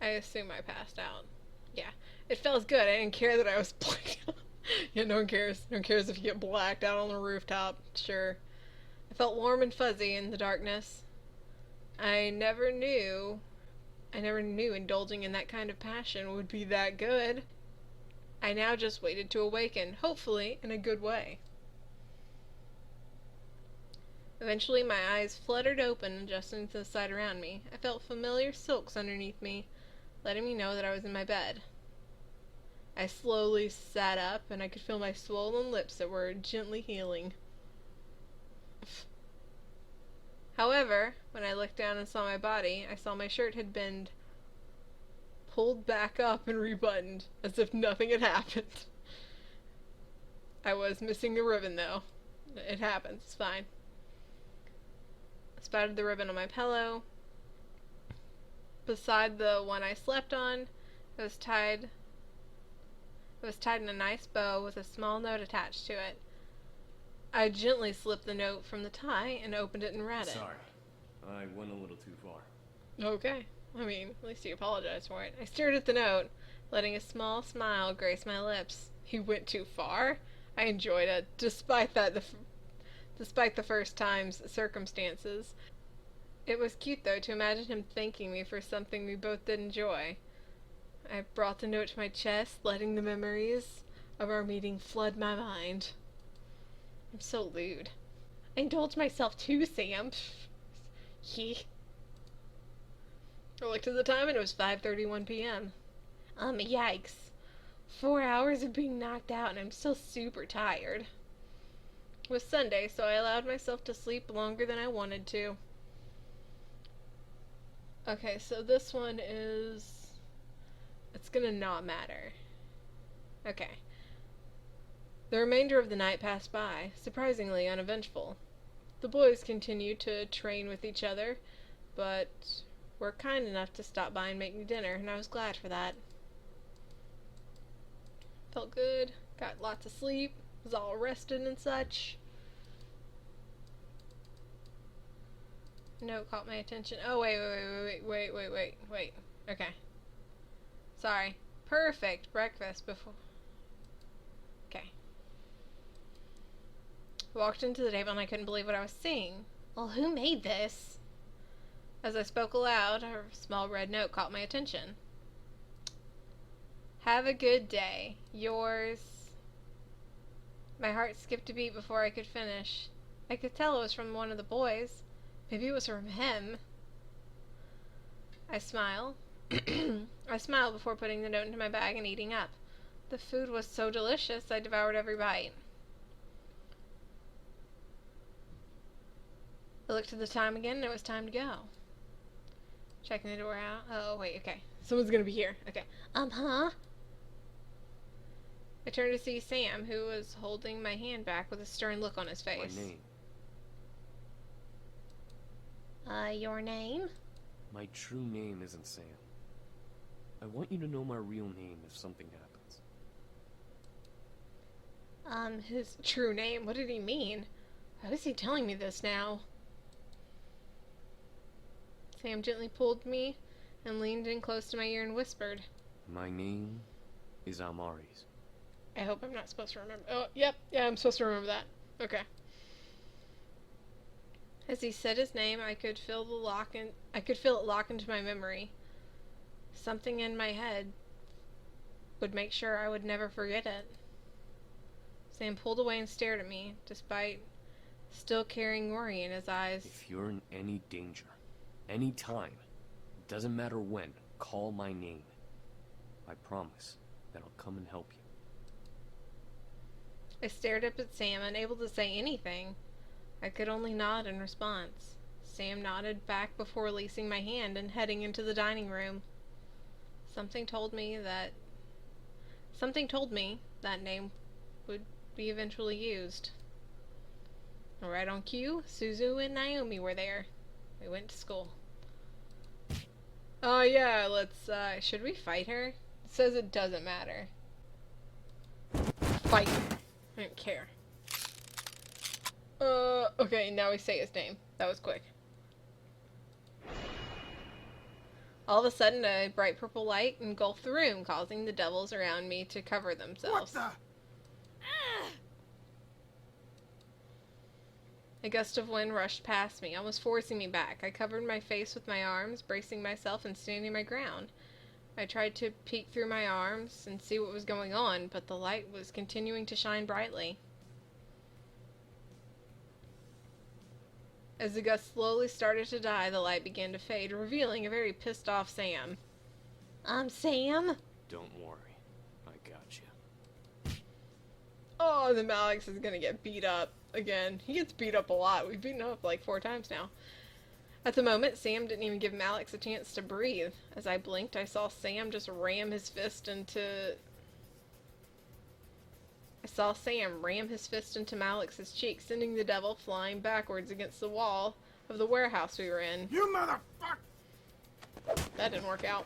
I assume I passed out. Yeah. It felt good. I didn't care that I was blacked out. Yeah, no one cares. No one cares if you get blacked out on the rooftop. Sure. I felt warm and fuzzy in the darkness. I never knew I never knew indulging in that kind of passion would be that good. I now just waited to awaken, hopefully in a good way. Eventually my eyes fluttered open, adjusting to the sight around me. I felt familiar silks underneath me, letting me know that I was in my bed. I slowly sat up, and I could feel my swollen lips that were gently healing. However, when I looked down and saw my body, I saw my shirt had been pulled back up and rebuttoned, as if nothing had happened. I was missing a ribbon, though. It happens, it's fine. I spattered the ribbon on my pillow. Beside the one I slept on, it was tied in a nice bow with a small note attached to it. I gently slipped the note from the tie and opened it and read it. Sorry, I went a little too far. Okay. I mean, at least you apologized for it. I stared at the note, letting a small smile grace my lips. He went too far? I enjoyed it, despite the first time's circumstances. It was cute, though, to imagine him thanking me for something we both did enjoy. I brought the note to my chest, letting the memories of our meeting flood my mind. I'm so lewd. I indulged myself too, Sam. He. I looked at the time and it was 5:31 p.m. Yikes. 4 hours of being knocked out and I'm still super tired. It was Sunday, so I allowed myself to sleep longer than I wanted to. Okay, so this one is... It's gonna not matter. Okay. The remainder of the night passed by, surprisingly uneventful. The boys continued to train with each other, but were kind enough to stop by and make me dinner, and I was glad for that. Felt good, got lots of sleep, was all rested and such. Note caught my attention. Oh, wait. Okay. Sorry. Perfect breakfast before... Okay. Walked into the table and I couldn't believe what I was seeing. Well, who made this? As I spoke aloud, a small red note caught my attention. Have a good day. Yours... My heart skipped a beat before I could finish. I could tell it was from one of the boys. Maybe it was from him. I smiled. I smiled before putting the note into my bag and eating up. The food was so delicious, I devoured every bite. I looked at the time again, and it was time to go. Checking the door out. Oh, wait, okay. Someone's gonna be here. Okay. Huh? I turned to see Sam, who was holding my hand back with a stern look on his face. My name. Your name? My true name isn't Sam. I want you to know my real name if something happens. His true name? What did he mean? How is he telling me this now? Sam gently pulled me and leaned in close to my ear and whispered. My name is Amaris. I hope I'm not supposed to remember. Oh, yep, yeah, I'm supposed to remember that. Okay. As he said his name, I could feel it lock into my memory. Something in my head would make sure I would never forget it. Sam pulled away and stared at me, despite still carrying worry in his eyes. If you're in any danger, any time, doesn't matter when, call my name. I promise that I'll come and help you. I stared up at Sam, unable to say anything. I could only nod in response. Sam nodded back before releasing my hand and heading into the dining room. Something told me that name would be eventually used. Right on cue, Suzu and Naomi were there. We went to school. Oh yeah, let's, should we fight her? It says it doesn't matter. Fight. I don't care. Okay, now we say his name. That was quick. All of a sudden, a bright purple light engulfed the room, causing the devils around me to cover themselves. What A gust of wind rushed past me, almost forcing me back. I covered my face with my arms, bracing myself and standing my ground. I tried to peek through my arms and see what was going on, but the light was continuing to shine brightly. As the gust slowly started to die, the light began to fade, revealing a very pissed off Sam. Sam? Don't worry. I got you. Oh, then Alex is gonna get beat up again. He gets beat up a lot. We've beaten him up like 4 times now. At the moment, Sam didn't even give Alex a chance to breathe. As I blinked, I saw Sam just ram his fist into Alex's cheek, sending the devil flying backwards against the wall of the warehouse we were in. You motherfucker! That didn't work out.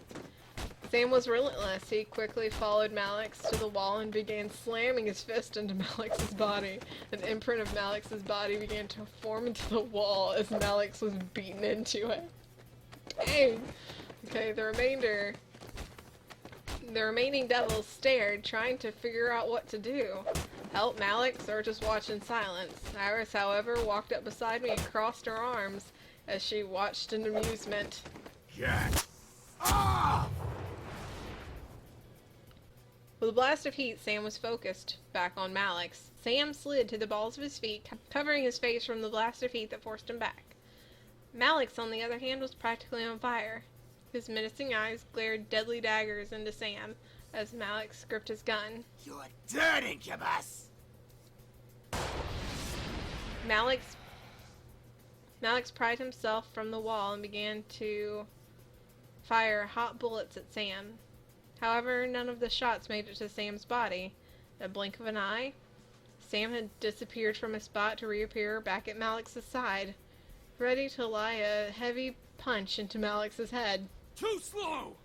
Sam was relentless. He quickly followed Malix to the wall and began slamming his fist into Malix's body. An imprint of Malix's body began to form into the wall as Malix was beaten into it. Dang! Okay, the remaining devils stared, trying to figure out what to do. Help Malix or just watch in silence. Iris, however, walked up beside me and crossed her arms as she watched in amusement. Get off! With a blast of heat, Sam was focused back on Malix. Sam slid to the balls of his feet, covering his face from the blast of heat that forced him back. Malix, on the other hand, was practically on fire. His menacing eyes glared deadly daggers into Sam as Malix gripped his gun. You're dead, Incubus! Malix pried himself from the wall and began to fire hot bullets at Sam. However, none of the shots made it to Sam's body. In a blink of an eye, Sam had disappeared from his spot to reappear back at Malix's side, ready to lie a heavy punch into Malix's head. Too slow!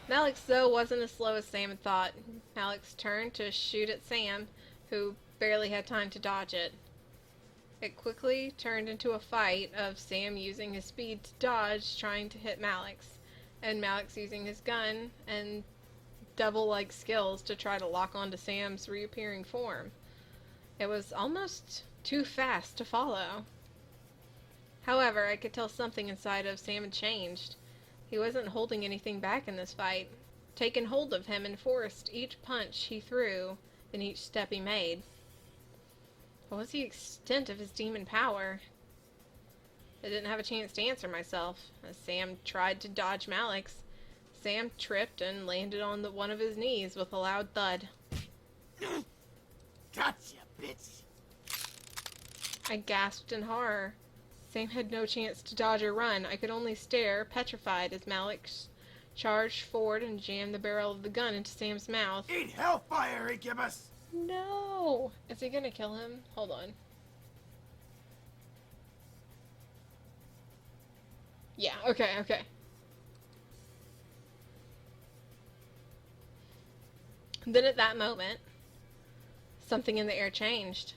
Malix, though, wasn't as slow as Sam had thought. Malix turned to shoot at Sam, who barely had time to dodge it. It quickly turned into a fight of Sam using his speed to dodge, trying to hit Malix, and Malix using his gun and devil-like skills to try to lock onto Sam's reappearing form. It was almost too fast to follow. However, I could tell something inside of Sam had changed. He wasn't holding anything back in this fight. Taken hold of him and forced each punch he threw and each step he made. What was the extent of his demon power? I didn't have a chance to answer myself. As Sam tried to dodge Malix, Sam tripped and landed on one of his knees with a loud thud. Gotcha, bitch! I gasped in horror. Sam had no chance to dodge or run. I could only stare, petrified, as Malix charged forward and jammed the barrel of the gun into Sam's mouth. Eat hellfire, Incubus! No! Is he gonna kill him? Hold on. Yeah, okay. Then at that moment, something in the air changed.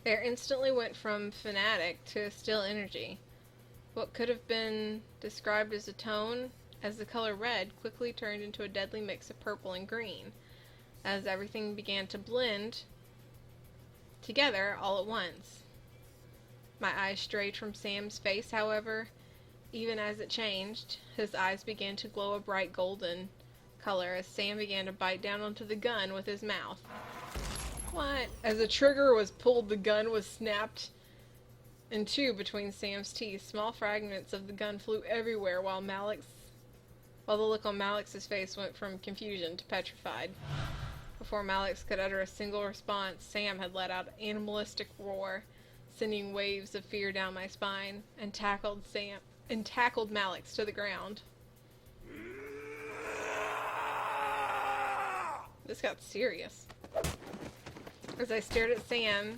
The air instantly went from fanatic to still energy. What could have been described as a tone, as the color red, quickly turned into a deadly mix of purple and green, as everything began to blend together all at once. My eyes strayed from Sam's face, however. Even as it changed, his eyes began to glow a bright golden color as Sam began to bite down onto the gun with his mouth. What? As the trigger was pulled, the gun was snapped in two between Sam's teeth. Small fragments of the gun flew everywhere while the look on Malix's face went from confusion to petrified. Before Malix could utter a single response, Sam had let out an animalistic roar, sending waves of fear down my spine, and tackled Malix to the ground. This got serious. As I stared at Sam,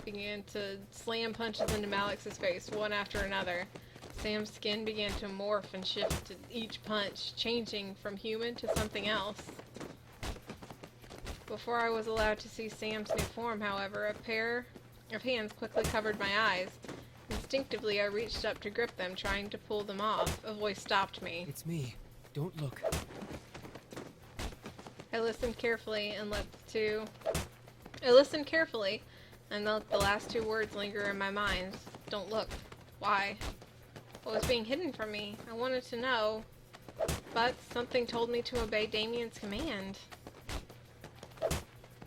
began to slam punches into Malix's face, one after another. Sam's skin began to morph and shift to each punch, changing from human to something else. Before I was allowed to see Sam's new form, however, a pair of hands quickly covered my eyes. Instinctively, I reached up to grip them, trying to pull them off. A voice stopped me. It's me. Don't look. I listened carefully and let the last two words linger in my mind. Don't look. Why? What was being hidden from me? I wanted to know, but something told me to obey Damien's command.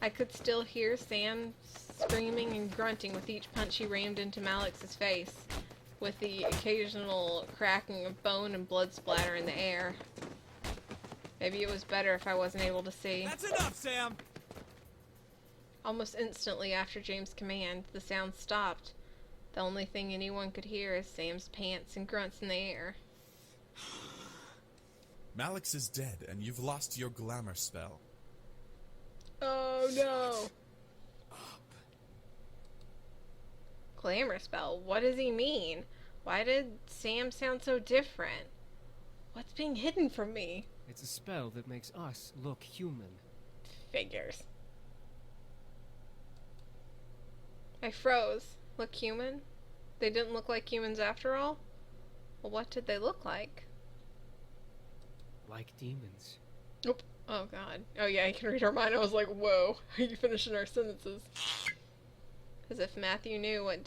I could still hear Sam screaming and grunting with each punch he rammed into Malix's face, with the occasional cracking of bone and blood splatter in the air. Maybe it was better if I wasn't able to see. That's enough, Sam! Almost instantly after James' command, the sound stopped. The only thing anyone could hear is Sam's pants and grunts in the air. Malix is dead, and you've lost your glamour spell. Oh no! Glamour spell? What does he mean? Why did Sam sound so different? What's being hidden from me? It's a spell that makes us look human. Figures. I froze. Look human? They didn't look like humans after all? Well, what did they look like? Like demons. Nope. Oh god. Oh yeah, I can read our mind. I was like, whoa. Are you finishing our sentences? As if Matthew knew what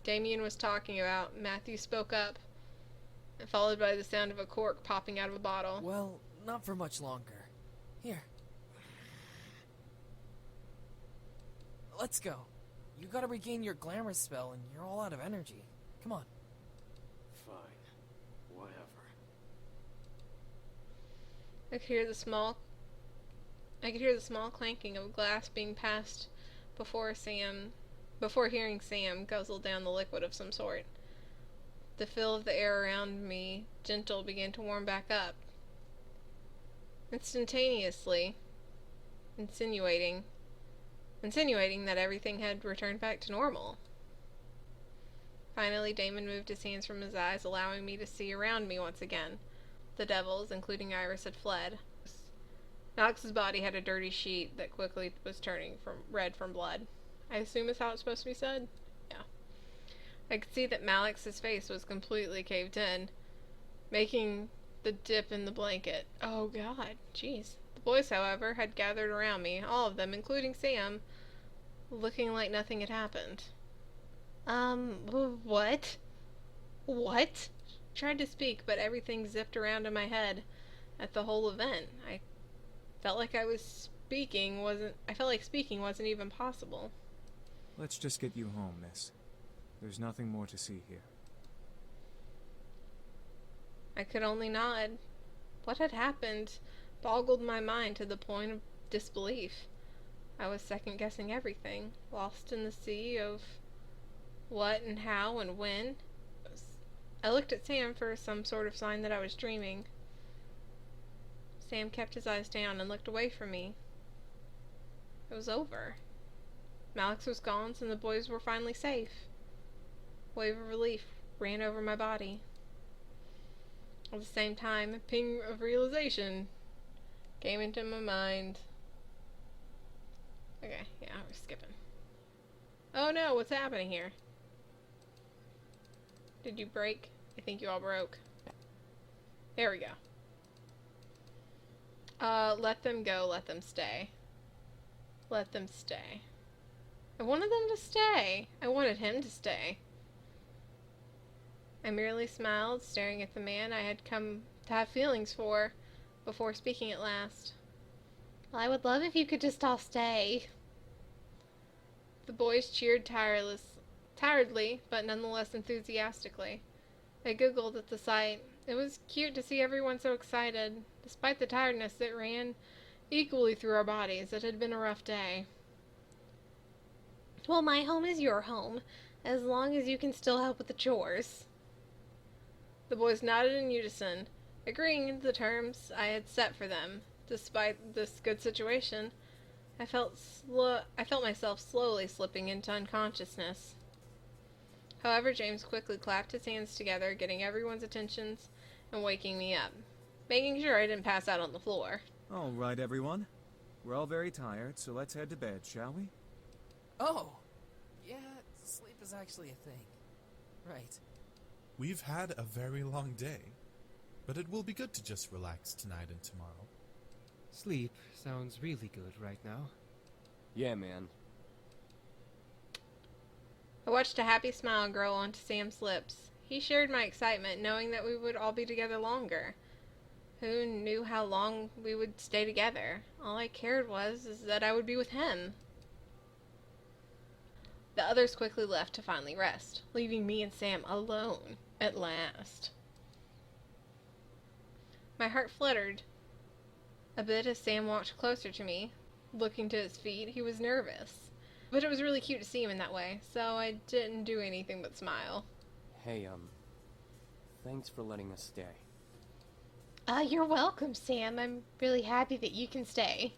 Damien was talking about, Matthew spoke up, followed by the sound of a cork popping out of a bottle. Well, not for much longer. Here. Let's go. You gotta regain your glamour spell and you're all out of energy. Come on. Fine. Whatever. I could hear the small clanking of glass being passed before hearing Sam guzzle down the liquid of some sort. The feel of the air around me, gentle, began to warm back up. Instantaneously, insinuating that everything had returned back to normal. Finally, Damon moved his hands from his eyes, allowing me to see around me once again. The devils, including Iris, had fled. Knox's body had a dirty sheet that quickly was turning red from blood. I assume is how it's supposed to be said? Yeah. I could see that Malix's face was completely caved in, making the dip in the blanket. Oh god, jeez. The boys, however, had gathered around me, all of them, including Sam, looking like nothing had happened. What? What? Tried to speak, but everything zipped around in my head at the whole event. I felt like speaking wasn't even possible. Let's just get you home, miss. There's nothing more to see here. I could only nod. What had happened boggled my mind to the point of disbelief. I was second-guessing everything, lost in the sea of what and how and when. I looked at Sam for some sort of sign that I was dreaming. Sam kept his eyes down and looked away from me. It was over. Malix was gone, and the boys were finally safe. A wave of relief ran over my body. At the same time, a ping of realization came into my mind. Okay, yeah, we're skipping. Oh no, what's happening here? Did you break? I think you all broke. There we go. Let them go, let them stay. Let them stay. I wanted them to stay. I wanted him to stay. I merely smiled, staring at the man I had come to have feelings for, before speaking at last. Well, I would love if you could just all stay. The boys cheered tiredly, but nonetheless enthusiastically. I giggled at the sight. It was cute to see everyone so excited, despite the tiredness that ran equally through our bodies. It had been a rough day. Well, my home is your home, as long as you can still help with the chores. The boys nodded in unison, agreeing to the terms I had set for them. Despite this good situation, I felt myself slowly slipping into unconsciousness. However, James quickly clapped his hands together, getting everyone's attentions and waking me up, making sure I didn't pass out on the floor. All right, everyone. We're all very tired, so let's head to bed, shall we? Oh! Yeah, sleep is actually a thing. Right. We've had a very long day, but it will be good to just relax tonight and tomorrow. Sleep sounds really good right now. Yeah, man. I watched a happy smile grow onto Sam's lips. He shared my excitement, knowing that we would all be together longer. Who knew how long we would stay together? All I cared is that I would be with him. The others quickly left to finally rest, leaving me and Sam alone at last. My heart fluttered a bit as Sam walked closer to me. Looking to his feet, he was nervous. But it was really cute to see him in that way, so I didn't do anything but smile. Hey, thanks for letting us stay. You're welcome, Sam. I'm really happy that you can stay.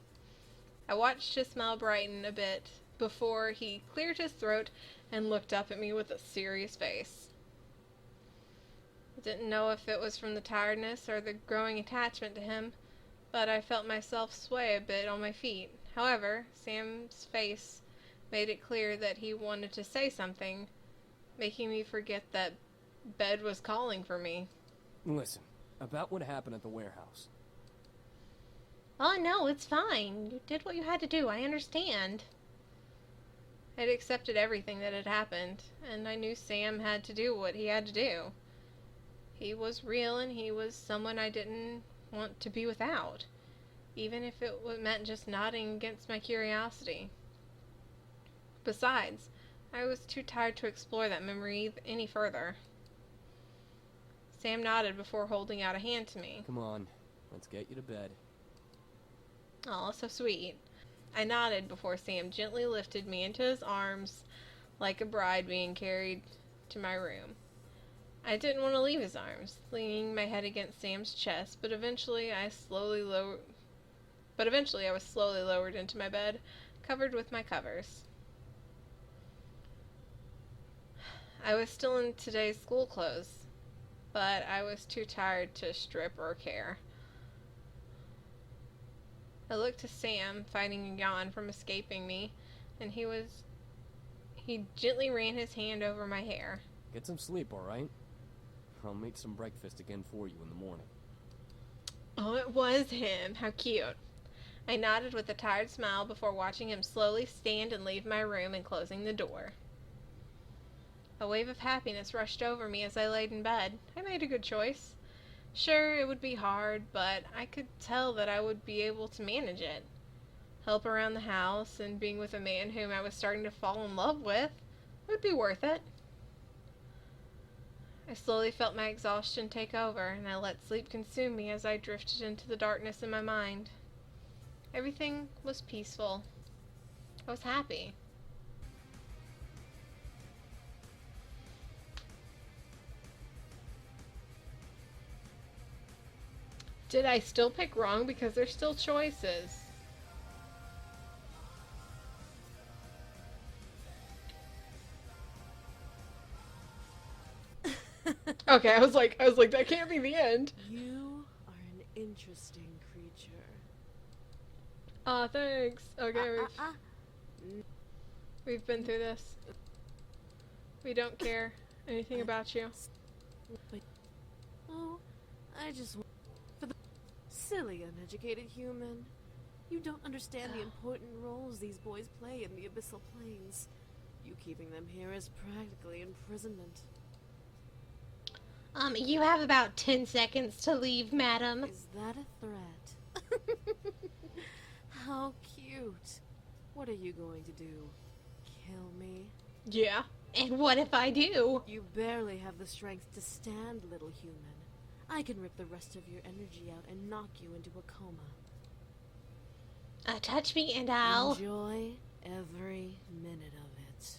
I watched his smile brighten a bit before he cleared his throat and looked up at me with a serious face. I didn't know if it was from the tiredness or the growing attachment to him, but I felt myself sway a bit on my feet. However, Sam's face made it clear that he wanted to say something, making me forget that bed was calling for me. Listen, about what happened at the warehouse. Oh, no, it's fine. You did what you had to do. I understand. I'd accepted everything that had happened, and I knew Sam had to do what he had to do. He was real, and he was someone I didn't want to be without, even if it meant just nodding against my curiosity. Besides, I was too tired to explore that memory any further. Sam nodded before holding out a hand to me. Come on, let's get you to bed. Aw, so sweet. I nodded before Sam gently lifted me into his arms like a bride being carried to my room. I didn't want to leave his arms, leaning my head against Sam's chest, but eventually I was slowly lowered into my bed, covered with my covers. I was still in today's school clothes, but I was too tired to strip or care. I looked to Sam, fighting a yawn from escaping me, and he gently ran his hand over my hair. Get some sleep, alright? I'll make some breakfast again for you in the morning. Oh, it was him. How cute. I nodded with a tired smile before watching him slowly stand and leave my room and closing the door. A wave of happiness rushed over me as I laid in bed. I made a good choice. Sure, it would be hard, but I could tell that I would be able to manage it. Help around the house and being with a man whom I was starting to fall in love with would be worth it. I slowly felt my exhaustion take over, and I let sleep consume me as I drifted into the darkness in my mind. Everything was peaceful. I was happy. Did I still pick wrong because there's still choices? Okay, I was like, that can't be the end. You are an interesting creature. Aw, thanks. Okay, we've been through this. We don't care anything about you. But, oh, I just want for the silly, uneducated human. You don't understand the important roles these boys play in the abyssal planes. You keeping them here is practically imprisonment. You have about 10 seconds to leave, madam. Is that a threat? How cute. What are you going to do? Kill me? Yeah. And what if I do? You barely have the strength to stand, little human. I can rip the rest of your energy out and knock you into a coma. Touch me and I'll... Enjoy every minute of it.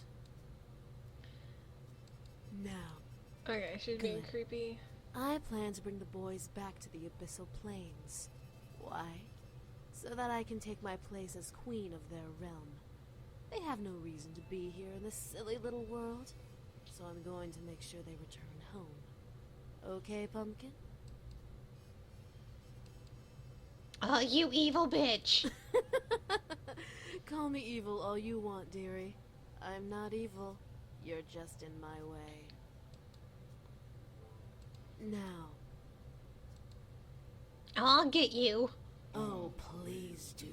Now, Okay, she's being Good. creepy. I plan to bring the boys back to the abyssal planes. Why? So that I can take my place as queen of their realm. They have no reason to be here in this silly little world, so I'm going to make sure they return home. Okay, Pumpkin? Oh, you evil bitch. Call me evil all you want, dearie. I'm not evil. You're just in my way. now. I'll get you. Oh, please do.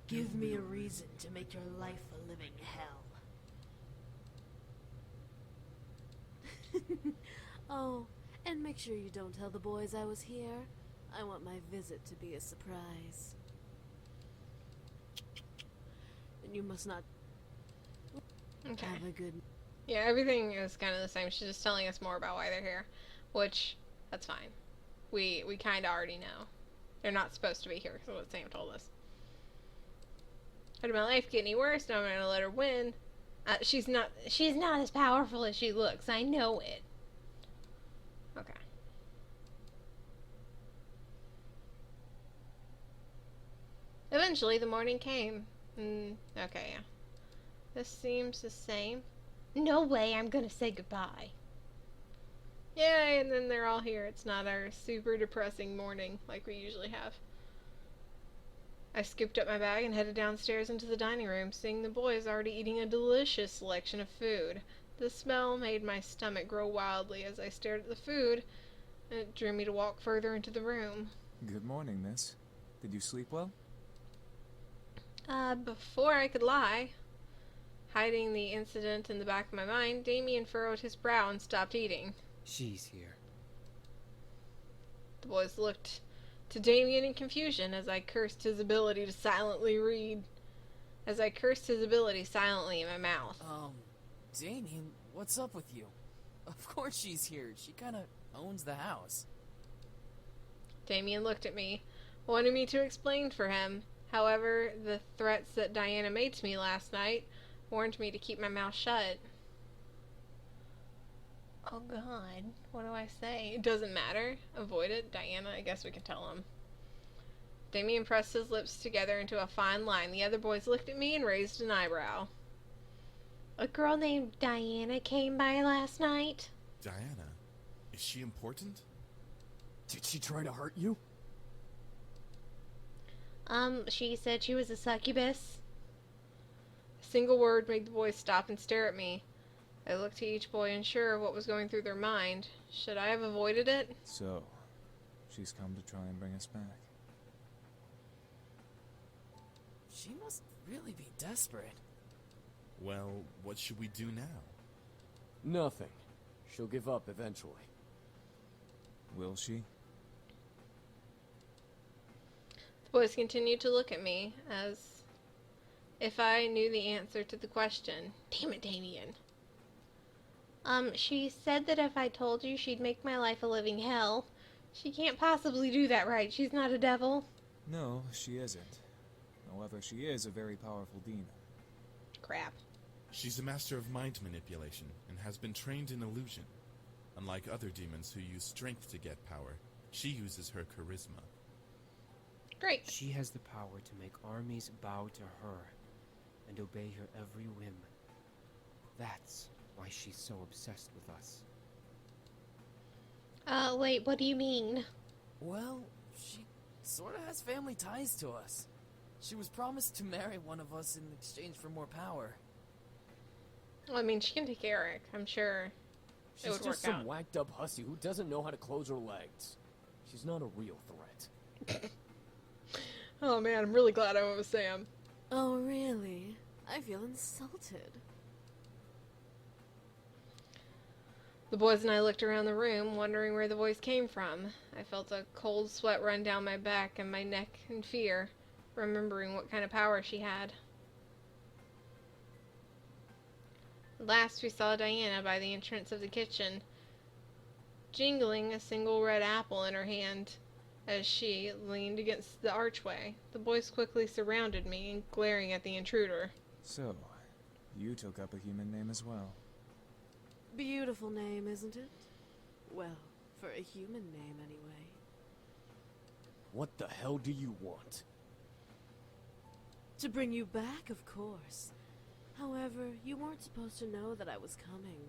Give me a reason to make your life a living hell. Oh, and make sure you don't tell the boys I was here. I want my visit to be a surprise. And you must not Okay. have a good... Yeah, everything is kind of the same. She's just telling us more about why they're here, which, that's fine. We kind of already know. They're not supposed to be here, so what Sam told us. How did my life get any worse? Now I'm gonna let her win. She's not as powerful as she looks. I know it. Okay. Eventually, the morning came. Okay, yeah. This seems the same. No way I'm gonna say goodbye. Yay, and then they're all here. It's not our super depressing morning like we usually have. I scooped up my bag and headed downstairs into the dining room, seeing the boys already eating a delicious selection of food. The smell made my stomach grow wildly as I stared at the food, and it drew me to walk further into the room. Good morning, miss. Did you sleep well? Before I could lie, hiding the incident in the back of my mind, Damien furrowed his brow and stopped eating. She's here. The boys looked to Damien in confusion as I cursed his ability to silently read. As I cursed his ability silently in my mouth. Damien, what's up with you? Of course she's here. She kinda owns the house. Damien looked at me, wanted me to explain for him. However, the threats that Diana made to me last night warned me to keep my mouth shut. Oh god, what do I say? It doesn't matter. Avoid it. Diana, I guess we can tell him. Damien pressed his lips together into a fine line. The other boys looked at me and raised an eyebrow. A girl named Diana came by last night? Diana? Is she important? Did she try to hurt you? She said she was a succubus. A single word made the boys stop and stare at me. I looked to each boy unsure of what was going through their mind. Should I have avoided it? So, she's come to try and bring us back. She must really be desperate. Well, what should we do now? Nothing. She'll give up eventually. Will she? The boys continued to look at me as if I knew the answer to the question. Damn it, Damien. She said that if I told you, she'd make my life a living hell. She can't possibly do that, right? She's not a devil. No, she isn't. However, she is a very powerful demon. Crap. She's a master of mind manipulation and has been trained in illusion. Unlike other demons who use strength to get power, she uses her charisma. Great. She has the power to make armies bow to her and obey her every whim. That's why she's so obsessed with us. Wait, what do you mean? Well, she sorta has family ties to us. She was promised to marry one of us in exchange for more power. Well, I mean, she can take Eric, I'm sure. She's would just work some out. whacked up hussy who doesn't know how to close her legs. She's not a real threat. Oh man, I'm really glad I went with Sam. Oh, really? I feel insulted. The boys and I looked around the room, wondering where the voice came from. I felt a cold sweat run down my back and my neck in fear, remembering what kind of power she had. At last we saw Diana by the entrance of the kitchen, jingling a single red apple in her hand as she leaned against the archway. The boys quickly surrounded me and glaring at the intruder. So, you took up a human name as well. Beautiful name, isn't it? Well, for a human name, anyway. What the hell do you want? To bring you back, of course. However, you weren't supposed to know that I was coming.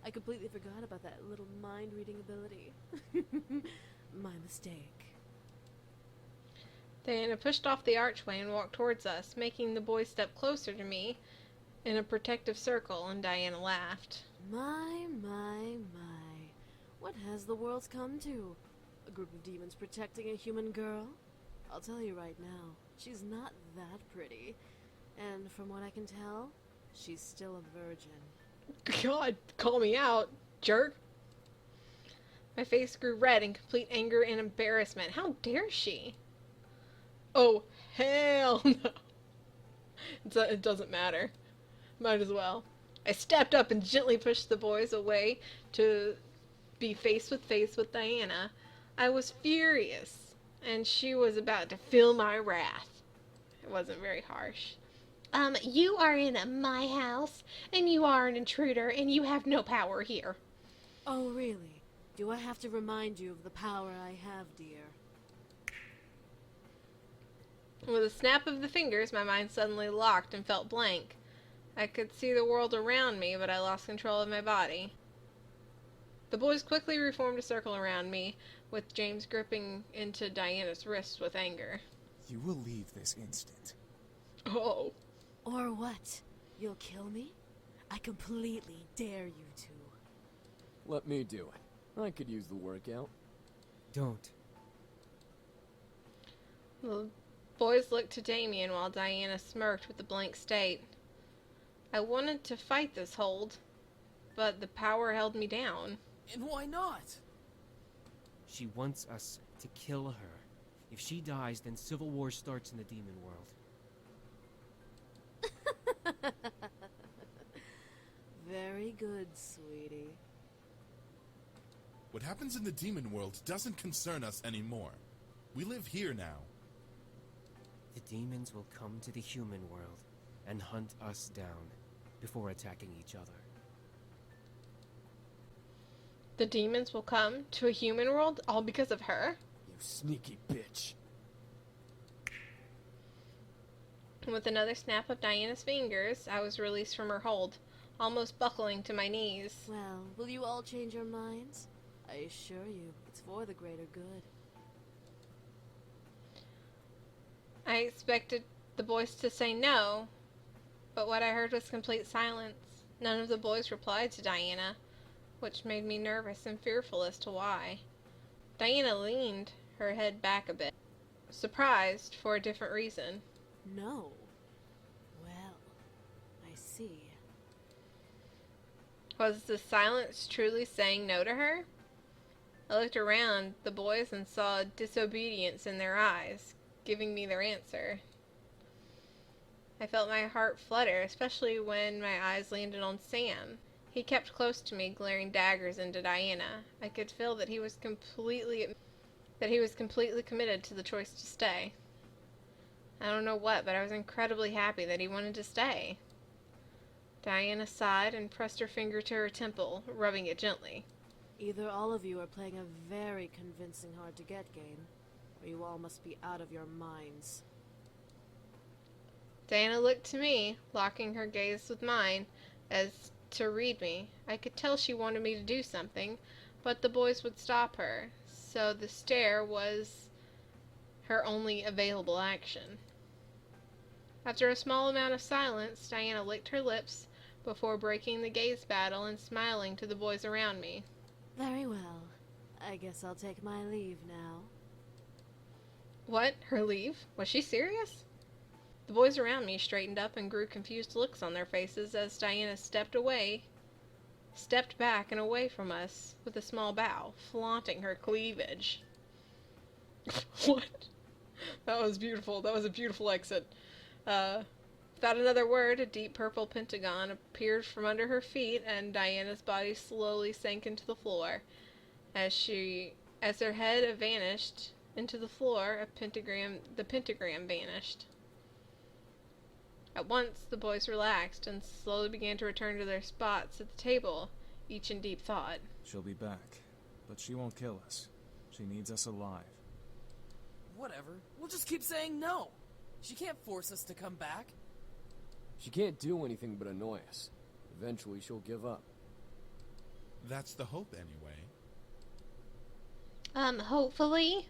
I completely forgot about that little mind-reading ability. My mistake. Diana pushed off the archway and walked towards us, making the boys step closer to me in a protective circle, and Diana laughed. My, my, my. What has the world come to? A group of demons protecting a human girl? I'll tell you right now, she's not that pretty. And from what I can tell, she's still a virgin. God, call me out, jerk. My face grew red in complete anger and embarrassment. How dare she? Oh, hell no. It doesn't matter. Might as well. I stepped up and gently pushed the boys away to be face with Diana. I was furious, and she was about to feel my wrath. It wasn't very harsh. You are in my house, and you are an intruder, and you have no power here. Oh, really? Do I have to remind you of the power I have, dear? With a snap of the fingers, my mind suddenly locked and felt blank. I could see the world around me, but I lost control of my body. The boys quickly reformed a circle around me, with James gripping into Diana's wrist with anger. You will leave this instant. Oh. Or what? You'll kill me? I completely dare you to. Let me do it. I could use the workout. Don't. The boys looked to Damien while Diana smirked with a blank state. I wanted to fight this hold, but the power held me down. And why not? She wants us to kill her. If she dies, then civil war starts in the demon world. Very good, sweetie. What happens in the demon world doesn't concern us anymore. We live here now. The demons will come to the human world and hunt us down before attacking each other. The demons will come to a human world all because of her? You sneaky bitch. With another snap of Diana's fingers, I was released from her hold, almost buckling to my knees. Well, will you all change your minds? I assure you, it's for the greater good. I expected the boys to say no, but what I heard was complete silence. None of the boys replied to Diana, which made me nervous and fearful as to why. Diana leaned her head back a bit, surprised for a different reason. No. Well, I see. Was the silence truly saying no to her? I looked around the boys and saw disobedience in their eyes, giving me their answer. I felt my heart flutter, especially when my eyes landed on Sam. He kept close to me, glaring daggers into Diana. I could feel that he was completely committed to the choice to stay. I don't know what, but I was incredibly happy that he wanted to stay. Diana sighed and pressed her finger to her temple, rubbing it gently. Either all of you are playing a very convincing hard-to-get game, or you all must be out of your minds. Diana looked to me, locking her gaze with mine, as to read me. I could tell she wanted me to do something, but the boys would stop her, so the stare was her only available action. After a small amount of silence, Diana licked her lips before breaking the gaze battle and smiling to the boys around me. Very well. I guess I'll take my leave now. What? Her leave? Was she serious? The boys around me straightened up and grew confused looks on their faces as Diana stepped back and away from us with a small bow, flaunting her cleavage. What? That was beautiful. That was a beautiful exit. Without another word, a deep purple pentagon appeared from under her feet, and Diana's body slowly sank into the floor. As her head vanished into the floor, the pentagram vanished. At once, the boys relaxed and slowly began to return to their spots at the table, each in deep thought. She'll be back, but she won't kill us. She needs us alive. Whatever. We'll just keep saying no. She can't force us to come back. She can't do anything but annoy us. Eventually, she'll give up. That's the hope, anyway. Hopefully?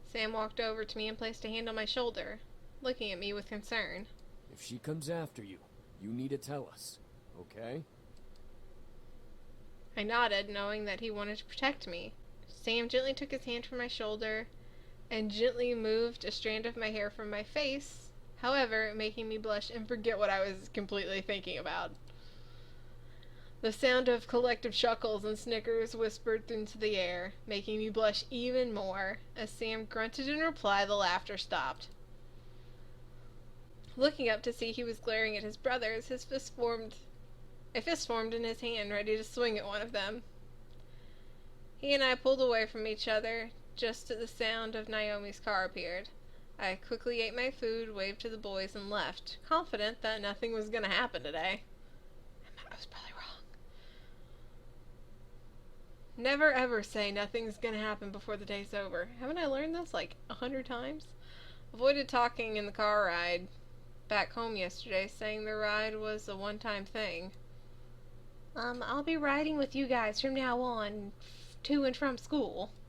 Sam walked over to me and placed a hand on my shoulder, looking at me with concern. If she comes after you, you need to tell us, okay? I nodded, knowing that he wanted to protect me. Sam gently took his hand from my shoulder and gently moved a strand of my hair from my face, however, making me blush and forget what I was completely thinking about. The sound of collective chuckles and snickers whispered into the air, making me blush even more. As Sam grunted in reply, the laughter stopped. Looking up to see he was glaring at his brothers, a fist formed in his hand, ready to swing at one of them. He and I pulled away from each other, just as the sound of Naomi's car appeared. I quickly ate my food, waved to the boys, and left, confident that nothing was going to happen today. I was probably wrong. Never ever say nothing's going to happen before the day's over. Haven't I learned this like 100 times? Avoided talking in the car ride back home yesterday, saying the ride was a one-time thing. I'll be riding with you guys from now on, to and from school.